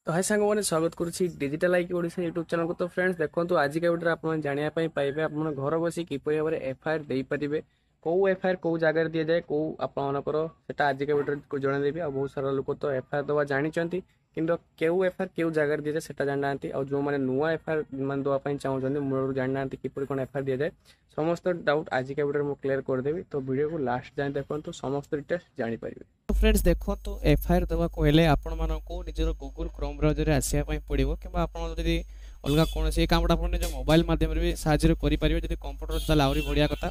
तो हाय सांग मैंने स्वागत करुच्ची डिजिटल आईकी ओडिशा यूट्यूब चैनल को। तो फ्रेंड्स देखो आज का वीडियो आप जानापी पाइबे आप घर बस किपर भाव में एफआईआर दे पारे कौ एफआईआर कौ जगह दि जाए कौ आपंकर से आज का वीडियो जनईदेवी। आ बहुत सारा लोग तो एफआईआर दवा जानते कि क्यों एफआईआर क्यों जगह दि जाए से जाना जो मैंने नुआ एफआईआर मान दवाई चाहते मूल जाना किपर कौन एफआईआर दि जाए समस्त डाउट आज का वीडियो मुझे क्लियर करदेवी। तो वीडियो को लास्ट जाए देखो समस्त डिटेल्स जानीपर। तो फ्रेंड्स देखो तो एफआईआर देवा कहले आपण मानको निजर गूगल क्रोम ब्राउजर रे आसिया पई पड़िबो कि आपण जदि अलग कौन से काम आपण निज मोबाइल माध्यम रे भी साहाଯ୍य करि परिबे जदि कंप्यूटर चला आउरी बढ़िया कथा।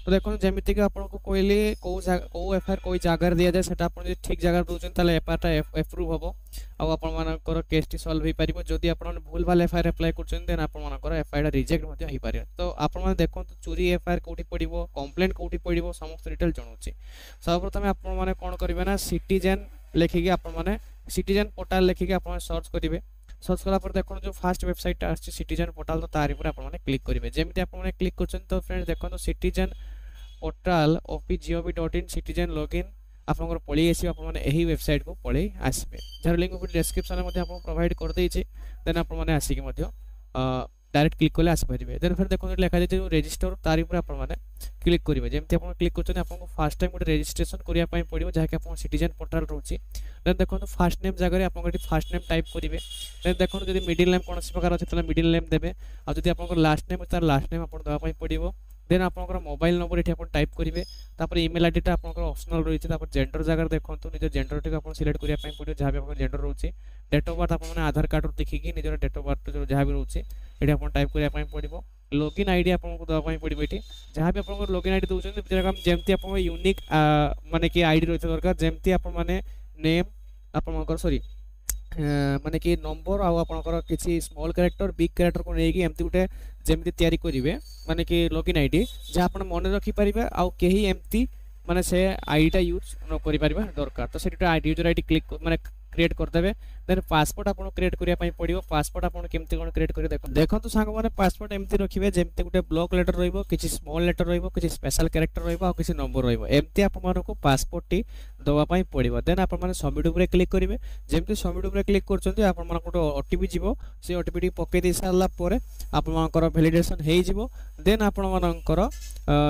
तो देखो जमिति कि आपण को कहले को एफआईआर कोई जगह दिया जाए सेटा आपण ठीक जगह दोचन ताले एफआईआर टा अप्रूव हबो आ आपण मानकर केस टी सॉल्व होई परिबो। जदि आपण भूल भाल एफआईआर अप्लाई करछन देन आपण मानकर एफआईआर रिजेक्ट मध्ये होई पारे। तो आपण माने देखो तो चोरी एफआईआर कोठी पड़िबो कंप्लेंट कोठी पड़िबो समस्त डिटेल जणौची। सर्वप्रथम आपण माने कोन करिवे ना सिटीजन लेखिके आपण माने सिटीजन पोर्टल लेखिके आपण सर्च करिवे। सर्च कला पर देखो जो फर्स्ट वेबसाइट आछि सिटीजन पोर्टल तो तारि पर आपण माने क्लिक करिवे। जेमिति आपण माने क्लिक करछन तो फ्रेंड्स देखो तो citizen portal opgov.in citizen login आपनकर पळी आसी आपण माने एही वेबसाइट को पळी आसीबे जर लिंक ऊपर डिस्क्रिप्शन में आपण प्रोवाइड कर देछि। देन आपण माने आसी के मध्य डायरेक्ट क्लिक कले आसी परिबे। देन फिर देखो लिखा जाय जो रजिस्टर तारि ऊपर आपण माने क्लिक करिवे। जेमति आपण क्लिक करछन आपन फर्स्ट टाइम गोटे रजिस्ट्रेशन करिया पई पड़िबो जहा कि आपण सिटीजन पोर्टल रहउची। देन देखो तो फर्स्ट नेम जगह रे आपण गटी फर्स्ट नेम टाइप करिवे। देन देखो जदि मिडिल नेम कोनसी प्रकार अछि त मिडिल नेम देबे आ जदि आपण लास्ट नेम तार लास्ट नेम आपण दवा पई पड़िबो। देन आपनकर मोबाइल नंबर एठी आपण टाइप करिवे। तापर ईमेल आईडी टा आपनकर ऑप्शनल रहिछि। तापर जेंडर जगह देखंतु निज जेंडर टिक आपण सिलेक्ट करिया पई पड़ियो जहा भी आपण जेंडर रहउछि। डेट ऑफ बर्थ आपण माने आधार कार्ड देखि कि निजर डेट ऑफ बर्थ जो जहा भी रहउछि एठी आपण टाइप करिया पई पड़िबो। लॉगिन आईडी आपन को दवा पई पड़िबो। एठी जहा भी आपन लॉगिन आईडी दोउछन जेमति आपन यूनिक माने कि आईडी रहते दरकार जेमति आपन माने नेम आपन सॉरी माने कि नंबर आ आपनकर किछि स्मॉल कैरेक्टर बिग कैरेक्टर को नेकी एमति उठे जेमति तयारी करिवे माने कि लॉगिन आईडी जे आपन मन रखि परिबे आ केही एमति माने से आईडी टा यूज न करि परिबा दरकार। तो सेटा आईडी यूजर आईडी क्लिक माने क्रिएट कर देबे। देन पासपोर्ट आपन क्रिएट करिया पई पड़ियो। पासपोर्ट आपन केमति कोन क्रिएट करि देखो तो सांग माने पासपोर्ट एमति रखिबे जेमति गुटे ब्लॉक लेटर रहइबो किछि स्मॉल लेटर रहइबो किछि स्पेशल कैरेक्टर रहइबो आ किछि नंबर रहइबो एमति आपन माने को पासपोर्ट टी दवा पई पड़िबो। देन आपन माने सबमिट ऊपर क्लिक करिवे। जेमति सबमिट ऊपर क्लिक करचंती आपन माने को ओटीपी जिवो से ओटीपी टी पके दे सारला परे आपन मानकर वैलिडेशन हेइ जिवो। देन आपन मानकर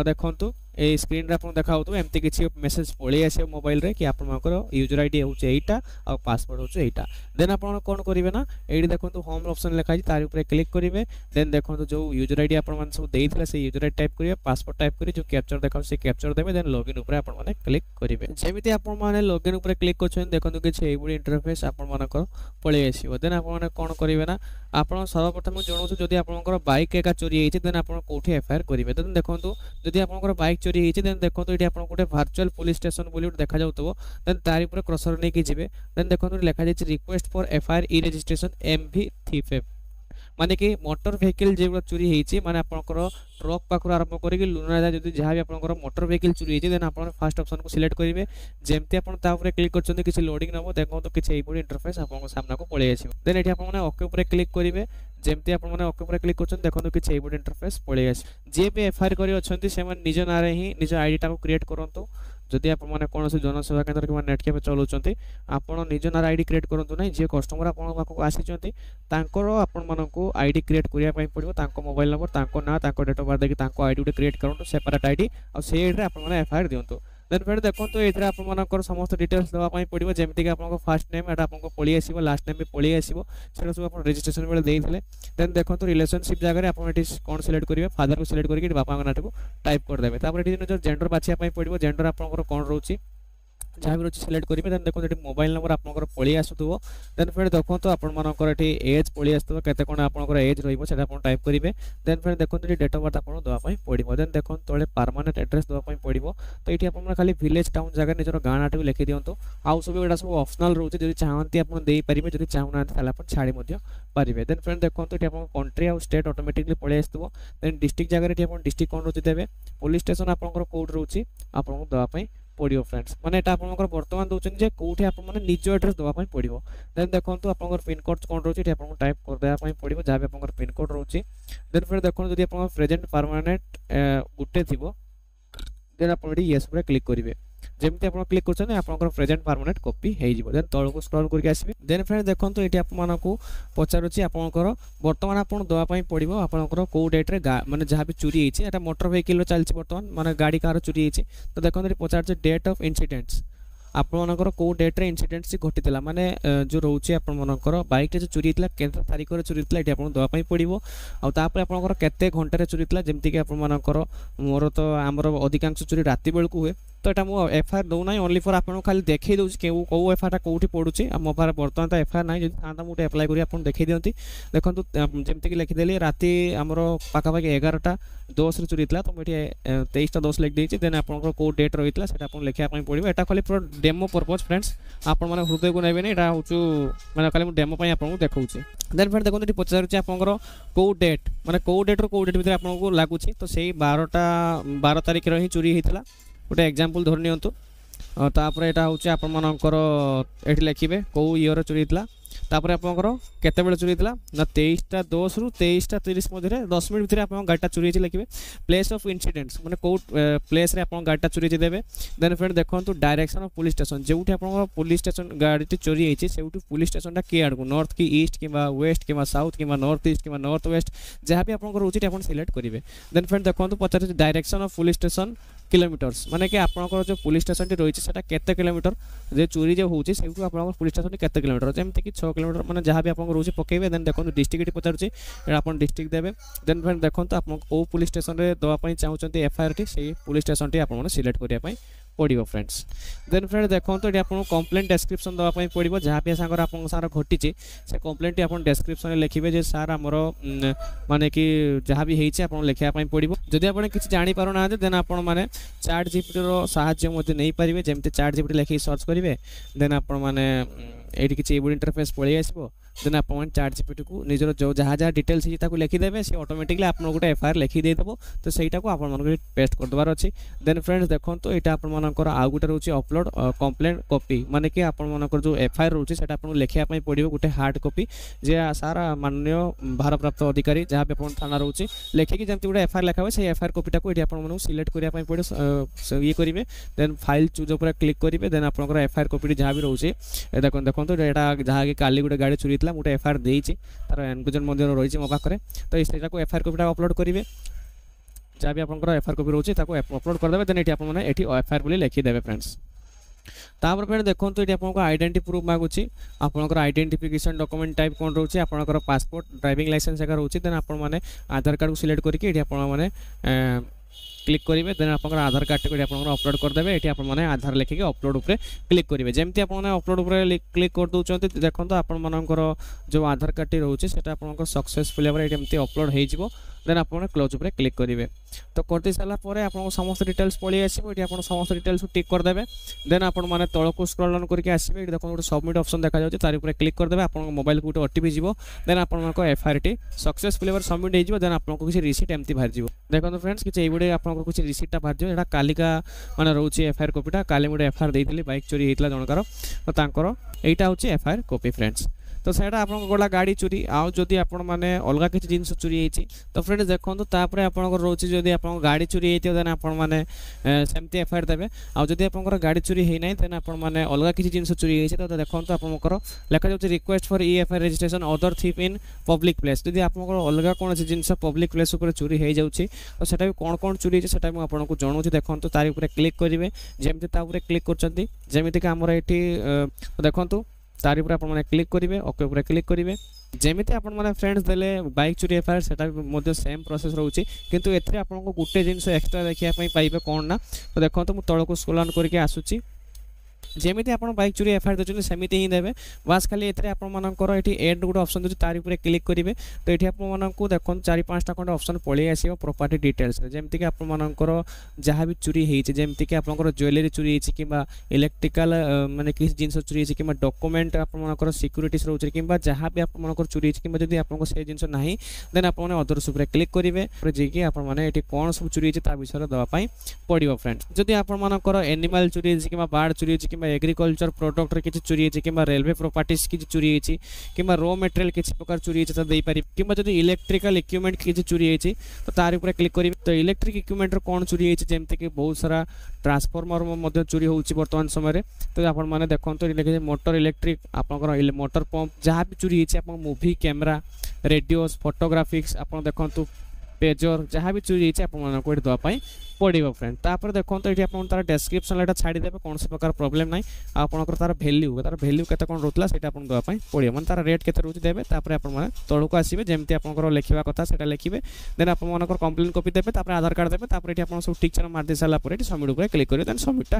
देखंतु ए स्क्रीन रे आपन देखाउतो एमति किछि मेसेज पळि आसे मोबाइल रे कि आपन मानकर यूजर आईडी होचे एटा आ पासवर्ड होचे एटा। देन आपन कोन करिवे ना एडी देखंतु होम ऑप्शन लिखा छि तार ऊपर क्लिक करिवे। देन देखंतु जो यूजर आईडी आपन मान सब देइथिला से यूजर आईडी टाइप करिवे पासवर्ड टाइप करि जो कैप्चर देखाउ से कैप्चर देबे। देन लॉगिन ऊपर आपन माने क्लिक करिवे। जेमिति आपन माने लॉगिन ऊपर क्लिक करछन देखंतु किछि एबुडी इंटरफेस आपन मानकर पळि आसीबो। देन आपन माने कोन करिवे ना आपन सर्वप्रथम जणौछु जदि आपनकर बाइक एका चोरी हेछि देन आपन कोठी एफआईआर करिवे। देन देखंतु जदि आपनकर बाइक चोरी हेछि देन देखंतु एठी आपन कोटे वर्चुअल पुलिस स्टेशन बोली देखा जाउतबो। देन तारि ऊपर क्रसर नै कि जिवे। देन देखंतु लिखा जाय request for FIR e registration MV thief माने कि मोटर व्हीकल जे चोरी हेछि माने आपनकर ट्रक पाखर आरंभ करी कि लुना जा जदि जहा भी आपनकर मोटर व्हीकल चोरी हेछि देन आपन फर्स्ट ऑप्शन को सिलेक्ट करिवे। जेमति आपन ता ऊपर क्लिक करछन किछि लोडिंग नबो देखो तो किछि एबोडी इंटरफेस आपन सामना को पळि आसीबो। देन एठी आपन माने ओके ऊपर क्लिक करिवे। जेमति आपन माने ओके ऊपर क्लिक करछन देखो तो किछि एबोडी इंटरफेस पळि आसी जे भी एफआईआर करी अछंती से माने निज नारे ही निज आईडी टा को क्रिएट करंतु। जदि आप माने कोन से जनसेवा केंद्र कि नेट कैफे चलाउछंती आपण निज नार आईडी क्रिएट करंतु नै जे कस्टमर आपण पाखो आसीचंती तांकर आपण मानको आईडी क्रिएट करिया पई पड़िबो। तांको मोबाइल नंबर तांको ना तांको डेट ऑफ बर्थ देखि तांको आईडी उटे क्रिएट करंतु सेपरेट आईडी आ से आईडी रे आपण माने एफआईआर दियंतु। देन फिर देखंतु एथरे आपण मानकर समस्त डिटेल्स दवा पई पड़िबो जेमति कि आपनको फर्स्ट नेम एटा आपनको पळि आसीबो लास्ट नेम भी पळि आसीबो सेटा सब आपण रजिस्ट्रेशन बेले देइथिले। देन देखंतु रिलेशनशिप जगह रे आपण एटी कोन सिलेक्ट करिवे फादर को सिलेक्ट करके बापा नाम को टाइप कर देबे। तापर एटी जो जेंडर बाछिया पई पड़िबो जेंडर आपनकर कोन रहउची जहाँ भी रोचे सिलेक्ट करेंगे। देन देखो ये मोबाइल नंबर आपनकर पळि आसुथबो। देन फिर देखो तो आपण मानकर एटी एज पळि आसुथबो केते कोन आपनकर एज रहिबो सेटा आपण टाइप करिवे। देन फिर देखो ये डेट ऑफ बर्थ आपण दवा पई पड़िबो। देन देखो तळे परमानेंट एड्रेस दवा पई पड़िबो। तो एटी आपण खाली विलेज टाउन जगह निजर गाँ नाटी लिखि दियंतो। आउ सब एडा सब ऑप्शनल रहउचे जदि चाहंती आपण देई परिबे जदि चाहुना ताला आपण छाडी मध्य परिबे। देन फ्रेंड देखो तो एटी आपण कंट्री आ स्टेट ऑटोमेटिकली पळि आसुथबो। देन डिस्ट्रिक्ट जगह एटी आपण डिस्ट्रिक्ट कोन रहउचे देबे। पुलिस स्टेशन आपनकर कोड रहउची आपण दवा पई पड़ियो। फ्रेंड्स माने एटा आपनकर वर्तमान दोचन जे कोठी आपन माने निज एड्रेस दवा पई पड़ियो। देन देखंतु आपनकर पिन कोड कोन रहउची एटा आपन टाइप कर देबा पई पड़ियो जहा भी आपनकर पिन कोड रहउची। देन फिर देखंतु जदि आपन प्रेजेंट परमानेंट गुटे थिबो देन आपन एटी यस पर क्लिक करिवे। ଯେମିତି ଆପଣ କ୍ଲିକ୍ କରୁଛନ୍ତି ଆପଣଙ୍କର ପ୍ରେଜେଣ୍ଟ ପରମାନେଣ୍ଟ କପି ହେଇଯିବ। ଦେନ୍ ତଳକୁ ସ୍କ୍ରଲ୍ କରିକି ଆସିବେ। ଦେନ୍ ଫ୍ରେଣ୍ଡ ଦେଖନ୍ତୁ ଏଠି ଆପଣମାନଙ୍କୁ ପଚାରୁଛି ଆପଣଙ୍କର ବର୍ତ୍ତମାନ ଆପଣ ଦେବା ପାଇଁ ପଡ଼ିବ ଆପଣଙ୍କର କେଉଁ ଡେଟ୍ରେ ମାନେ ଯାହା ବି ଚୋରି ହେଇଛି, ଏଟା ମୋଟର ଭେହିକିଲ୍ର ଚାଲିଛି ବର୍ତ୍ତମାନ, ମାନେ ଗାଡ଼ି କାହାର ଚୋରି ହେଇଛି। ତ ଦେଖନ୍ତୁ ଏଠି ପଚାରୁଛି ଡେଟ୍ ଅଫ୍ ଇନସିଡେଣ୍ଟସ୍, ଆପଣମାନଙ୍କର କେଉଁ ଡେଟ୍ରେ ଇନସିଡେଣ୍ଟସ୍ ଘଟିଥିଲା, ମାନେ ଯେଉଁ ରହୁଛି ଆପଣମାନଙ୍କର ବାଇକ୍ରେ ଯେଉଁ ଚୋରି ହେଇଥିଲା କେତେ ତାରିଖରେ ଚୋରି ହେଇଥିଲା ଏଠି ଆପଣଙ୍କୁ ଦେବା ପାଇଁ ପଡ଼ିବ। ଆଉ ତାପରେ ଆପଣଙ୍କର କେତେ ଘଣ୍ଟାରେ ଚୋରି ହେଇଥିଲା, ଯେମିତିକି ଆପଣମାନଙ୍କର ମୋର ତ ଆମର ଅଧିକାଂଶ ଚୋରି ରାତି ବେଳକୁ ହୁଏ, ତ ଏଇଟା ମୁଁ ଏଫଆଇଆର୍ ଦେଉନାହିଁ, ଓନ୍ଲି ଫର୍ ଆପଣଙ୍କୁ ଖାଲି ଦେଖାଇ ଦେଉଛି କେଉଁ ଏଫଆଇଆର୍ଟା କେଉଁଠି ପଡ଼ୁଛି। ଆଉ ମୋ ପାଖରେ ବର୍ତ୍ତମାନ ତ ଏଫଆଇଆର୍ ନାହିଁ, ଯଦି ଥାନ୍ତା ମୁଁ ଗୋଟେ ଆପ୍ଲାଏ କରି ଆପଣ ଦେଖାଇ ଦିଅନ୍ତି। ଦେଖନ୍ତୁ ଯେମିତିକି ଲେଖିଦେଲି ରାତି ଆମର ପାଖାପାଖି 11:10ରେ ଚୋରି ହେଇଥିଲା, ତ ମୁଁ ଏଠି 23:10 ଲେଖିଦେଇଛି। ଦେନ୍ ଆପଣଙ୍କର କେଉଁ ଡେଟ୍ ରହିଥିଲା ସେଟା ଆପଣଙ୍କୁ ଲେଖିବା ପାଇଁ ପଡ଼ିବ। ଏଟା ଖାଲି ପୁରା ଡେମୋ ପର୍ପଜ୍ ଫ୍ରେଣ୍ଡସ୍, ଆପଣମାନେ ହୃଦୟକୁ ନେବେନି, ଏଇଟା ହେଉଛି ମାନେ ଖାଲି ମୁଁ ଡେମୋ ପାଇଁ ଆପଣଙ୍କୁ ଦେଖାଉଛି। ଦେନ୍ ଫ୍ରେଣ୍ଡ ଦେଖନ୍ତୁ ଏଠି ପଚାରୁଛି ଆପଣଙ୍କର କେଉଁ ଡେଟ୍, ମାନେ କେଉଁ ଡେଟ୍ରୁ କେଉଁ ଡେଟ୍ ଭିତରେ ଆପଣଙ୍କୁ ଲାଗୁଛି, ତ ସେଇ 12 ତାରିଖରେ ହିଁ ଚୋରି ହେଇଥିଲା। ଗୋଟେ ଏକ୍ଜାମ୍ପଲ୍ ଧରି ନିଅନ୍ତୁ। ତାପରେ ଏଇଟା ହେଉଛି ଆପଣମାନଙ୍କର ଏଠି ଲେଖିବେ କେଉଁ ଇୟର୍ରେ ଚୋରି ହେଇଥିଲା। ତାପରେ ଆପଣଙ୍କର କେତେବେଳେ ଚୋରି ହେଇଥିଲା ନା 23:10ରୁ 23:30 ମଧ୍ୟରେ 10 ମିନିଟ୍ ଭିତରେ ଆପଣଙ୍କ ଗାଡ଼ିଟା ଚୋରି ହେଇଛି ଲେଖିବେ। ପ୍ଲେସ୍ ଅଫ୍ ଇନସିଡେଣ୍ଟସ୍ ମାନେ କେଉଁ ପ୍ଲେସ୍ରେ ଆପଣଙ୍କ ଗାଡ଼ିଟା ଚୋରି ହେଇଛି ଦେବେ। ଦେନ୍ ଫ୍ରେଣ୍ଡ ଦେଖନ୍ତୁ ଡାଇରେକ୍ସନ୍ ଅଫ୍ ପୁଲିସ୍ ଷ୍ଟେସନ୍, ଯେଉଁଠି ଆପଣଙ୍କର ପୁଲିସ୍ ଷ୍ଟେସନ୍ ଗାଡ଼ିଟି ଚୋରି ହେଇଛି ସେଇଠୁ ପୁଲିସ୍ ଷ୍ଟେସନଟା କିଏ ଆଡ଼କୁ, ନର୍ଥ କି ଇଷ୍ଟ କିମ୍ବା ୱେଷ୍ଟ କିମ୍ବା ସାଉଥ୍ କିମ୍ବା ନର୍ଥ ଇଷ୍ଟ କିମ୍ବା ନର୍ଥ ୱେଷ୍ଟ, ଯାହା ବି ଆପଣଙ୍କର ରହୁଛି ଆପଣ ସିଲେକ୍ଟ କରିବେ। ଦେନ୍ ଫ୍ରେଣ୍ଡ ଦେଖନ୍ତୁ ପଚାରୁଛି direction of police station kilometres माने कि आपनकर जो पुलिस स्टेशन रही है सेटा केते किलोमीटर जे चोरी जो होची सेठू आपन पुलिस स्टेशन केते किलोमीटर जेमते कि 6 किलोमीटर माने जहां भी आपन रोची पकेबे देन देखो डिस्ट्रिक्ट पचारुची एटा आपन डिस्ट्रिक्ट देबे देन फिर देखो आपन को पुलिस स्टेशन रे दवा पई चाहउचंती एफआईआर टी सेही पुलिस स्टेशन टी आपन सिलेक्ट करिया पई पड़ो फ्रेंड्स देन फ्रेंड देखो ये आपको कंप्लेंट डेस्क्रिप्शन देवाई पड़ो जहाँ भी सागर आप घटी से कंप्लेंट आप डेस्क्रिप्शन लिखे जे सार आमर माने कि जहाँ भी होती है लिखापी पड़ो जदि आप किसी जापर ना देन आपण मैंने चैट जीपीटी साहाय्य नहीं पारे जमी चैट जीपीटी लिखिक सर्च करेंगे देन आपण मैंने ये किसी इंटरफेस पलि आसो देन आप चैट जीपीटी को निजर जो जहाँ जहाँ डिटेल्स है लिखिदेवे सी ऑटोमेटिकली आप गोटे एफआईआर लिखिदेव तो सहीटा को आप पेस्ट करदेवार अच्छी देन फ्रेंड्स देखो यहाँ आपर आउ गोटे रोचे अपलोड कंप्लेंट कॉपी माने कि आपर जो एफआईआर रोचे से लिखापी पड़ो गोटे हार्ड कॉपी जे सारा माननीय भारप्राप्त अधिकारी जहाँ भी आप थाना रोचे लिखिकी जमी गोटे एफआईआर लिखा हुए से एफआईआर कॉपीटा को ये सिलेक्ट करने पड़ो ये करेंगे देन फाइल चूज उपर क्लिक करेंगे देन आप एफआईआर कॉपी जहाँ भी रोचे देखो यहाँ जहाँ कि काली गोटे गाड़ी चोरी गोटे एफआईआर देती तार एनक्लोजर रही मो पाखे तो यहाँ एफआईआर कॉपीटा अपलोड करेंगे जहाँ भी आप एफआईआर कॉपी रोचे अपलोड करदे देन ये आपने एफआईआर बोली लिखिदेवे फ्रेंड्स तापर फ्रेंड देखो ये आपको आइडेंटिटी प्रूफ मागुच आपंकर आइडेंटिफिकेशन डॉक्यूमेंट टाइप कौन रोचे आपंकर पासपोर्ट ड्राइविंग लाइसेंस जगह रोचे देन आप आधार कार्ड को सिलेक्ट करके आपने क्लिक करेंगे देन आप आधार कार्ड को अपलोड करदे ये आपने आधार लिखिक अपलोड उपर क्लिक करेंगे जमी आपने अपलोड उपर क्लिक कर दूसरा देखो आपर जो आधार कार्ड टी रोचे से आप सक्सेसफुल भाव में अपलोड हो देन आप क्लोज उपर क्लिक करेंगे तो करते सारापर आप समस्त डिटेल्स पलि आसो ये आप समस्त डिटेल्स टिक करदे देन आपने तौक स्क्रॉल डाउन करके आसवे ये देखो गोटे सबमिट ऑप्शन देखा जाए तार ऊपर क्लिक करदे आप मोबाइल को गोटे ओटीपी जीवो देन आपको एफआईआर टी सक्सेसफुल भाव सबमिट हो देन आपको किसी रिसीट एमती बाहर जाव देखो फ्रेंड्स किसी ये आपको किसी रिसीटा बाहर जाए कालिका माने रोचे एफआईआर कॉपीटा काली गोटे एफआईआर देती बाइक चोरी होता जनकार तो यहाँ हूँ एफआईआर कॉपी फ्रेंड्स तो सैटा आप गला गाड़ी चोरी आउ जदि आप अलग किसी जिन चोरी होती तो फ्रेंड्स देखो तापर आप रोचे जदि आप गाड़ी चोरी होती देन आपने सेमती एफआईआर देवे आउ जदि आप गाड़ी चोरी होना देन आपने अलग किसी जिन चोरी होती तो देखो आपंकर लिखा जाए request for e FIR registration other theft in public place जदि आप अलग कौन जिन पब्लिक प्लेस उपर चोरी हो जाऊँगी तो सेटा भी कौन कौन चोरी होता है आपको जनाऊँ देखो तार ऊपर क्लिक करेंगे जमी क्लिक करमीक आमर ये देखो तार ऊपर आपने क्लिक करेंगे ओके ऊपर क्लिक करेंगे जमीती आपने फ्रेंड्स देले बाइक चोरी एफआईआर सेटा सेम प्रोसेस रोचे किंतु एथरे आपको गोटे जिनस एक्सट्रा देखा पाइबे कौन ना तो देखो तो मुझे तौक स्क्रॉल डाउन करके आसूची जमीती आप बाइक चोरी एफआईआर देते सेमती ही देवे बास खाली ये आपर ये एड गोटे ऑप्शन दूसरी तार ऊपर क्लिक करेंगे तो ये आपको देखो 4-5टा खंड ऑप्शन पलि आसो प्रॉपर्टी डिटेल्स जमीक आपर जहाँ भी चोरी होती जमीक आप ज्वेलरी चोरी होती कि इलेक्ट्रिकल माने किसी जिन चोरी होती कि डॉक्यूमेंट आपर सिक्यूरीटीज रोचे कि जहाँ भी आप चोरी कि जब आपको से जिन ना देन आपने अदर्स उपर क्लिक करेंगे जी आपने ये कौन सब चोरी होती विषय देवाई पड़ो फ्रेंड्स जदि आपर एनिमल चोरी कि बार्ड चोरी किंबा एग्रीकल्चर प्रोडक्ट रे किछि चोरी होइछि किंबा रेलवे प्रॉपर्टीज किछि चोरी होइछि किंबा रॉ मटेरियल किछि प्रकार चोरी होइछि त देई पारि किंबा जदि इलेक्ट्रिकल इक्विपमेंट किछि चोरी होइछि तो तार ऊपर क्लिक करिवे तो इलेक्ट्रिक इक्विपमेंट रो कोन चोरी होइछि जेमते कि बहुत सारा ट्रांसफार्मर मध्ये चोरी होउछि वर्तमान समय रे तो आपण माने देखंतो लिखे मोटर इलेक्ट्रिक आपनकर मोटर पंप जहाँ भी चोरी होइछि आपन मूवी कैमरा रेडियोस फोटोग्राफिक्स आपन देखंतो पेजर जहाँ भी चोरी होइछि आपन माने कोड दवा पई पड़ो फ्रेंड तापर देखो तो ये आप तार डेस्क्रिप्शन एटा छाड़ीदे कौन से प्रकार प्रोब्लेम ना आपंकर तार भैल्यू के रोला से देवाई पड़ो मैंने तार रेट के रोचे देते आपने तौक आसवे जमी आप लिखा कथा से लिखे देन आप कंप्लेन कॉपी देते आधार कार्ड देते ये आप सब टिक मार दी सारापर सबमिट उपर क्लिक करेंगे देन सबमिटा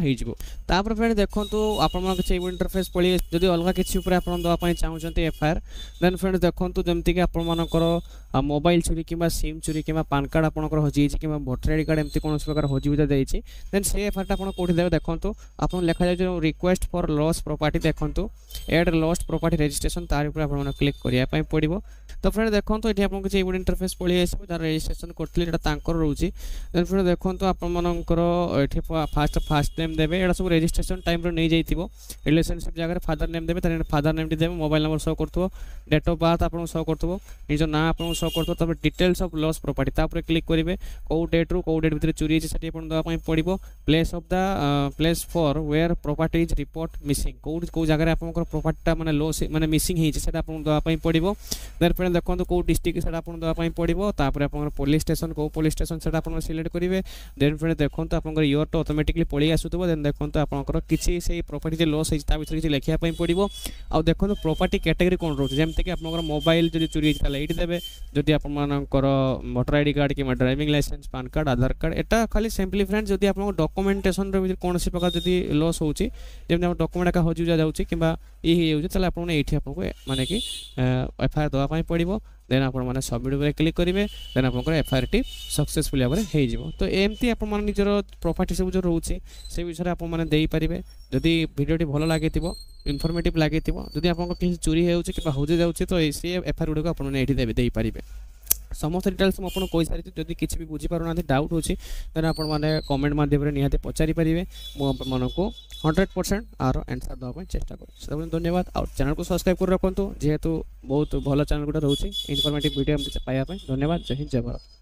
होपर फ्रेंड देखो आप इंटरफेस पड़े जदि अलग किसी दवाई चाहते एफआईआर देन फ्रेंड देखो जमीक आपर मोबाइल चोरी कि सिम चोरी कि पान कार्ड आपंकर हजी कि भोटर आईडी कार्ड एमती कौन प्रकार हजिबुझा देछि देन से एफआईआर आपण कोठी देबे देखंतु आपण लिखा जाय रिक्वेस्ट फॉर लॉस प्रॉपर्टी देखंतु ऐड लॉस्ट प्रॉपर्टी रजिस्ट्रेशन तार ऊपर आपण क्लिक करिया पई पड़िबो तो फ्रेंड देखंतु एठी आपण किछि एबोड इंटरफेस पळि आसीबो तार रजिस्ट्रेशन करथले एटा तांकर रहउची देन फ्रेंड देखंतु आपण मानकर एठी फास्ट नेम देबे एटा सब रजिस्ट्रेशन टाइम रो नै जाइतिबो रिलेशनशिप जगह फादर नेम देबे तार फादर नेम देबे मोबाइल नंबर शो करथबो डेट ऑफ बर्थ आपण शो करथबो निजो ना आपण शो करथबो तब डिटेल्स ऑफ लॉस प्रॉपर्टी ता ऊपर क्लिक करिवे को डेट रो को डेट भितर चोरी छै सेठी आपण दवा पई पड़िबो place of the place for where property is report missing को जगह आपनकर प्रॉपर्टी माने लॉस माने मिसिंग हिच सेटा आपण दवा पई पड़िबो देन फ्रेंड देखो को डिस्ट्रिक्ट सेटा आपण दवा पई पड़िबो तापर आपनकर पुलिस स्टेशन को पुलिस स्टेशन सेटा आपण सिलेक्ट करिवे देन फ्रेंड देखो आपनकर ईयर तो ऑटोमेटिकली पळि आसुतबो देन देखो आपनकर किछि से प्रॉपर्टी जे लॉस हिच ता भितर किछि लेखिया पई पड़िबो आ देखो प्रॉपर्टी कैटेगरी कोन रहउछ जेमते कि आपनकर मोबाइल जदि चोरी हिच ताले एठी देबे जदि आपन मानकर वोटर आईडी कार्ड कि ड्राइविंग लाइसेंस पान कार्ड आधार कार्ड एटा खाली सिंपली फ्रेंड जदि आपन डॉक्यूमेंटेशन रे कौन सी प्रकार जदि लॉस होउची जेमते डॉक्यूमेंट का हजु जा जाउची किबा ई हे जाउची तले आपन एठी आपन माने कि एफआईआर दवा पई पड़िबो देन आपण माने सबमिट ऊपर क्लिक करिवे देन आपन एफआईआर टी सक्सेसफुली भाबरे हे जिवो तो एमती आपण माने निजर प्रॉपर्टी सब जो रहउची से विषय आपण माने देई परिबे जदि वीडियोटी भलो लागितिबो इन्फॉर्मेटिव लागितिबो जदि आपन किछि चोरी हेउची किबा हजु जाउची तो एसी एफआईआर गुडको आपण माने एठी देई परिबे समस्त डिटेल्स मुझे आपको कही सारी जदि किसी भी बुझीपार ना डाउट होची देन आपण माने कमेंट माध्यम निहाती पचारि पारिबे मु 100% आर आंसर दवा चेष्टा करूँ धन्यवाद और चैनल को सब्सक्राइब कर रखु जेहेतु बहुत भल चैनल गुटा रोचे इनफॉर्मेटिव वीडियो पाइबा धन्यवाद जय हिंद जय भारत।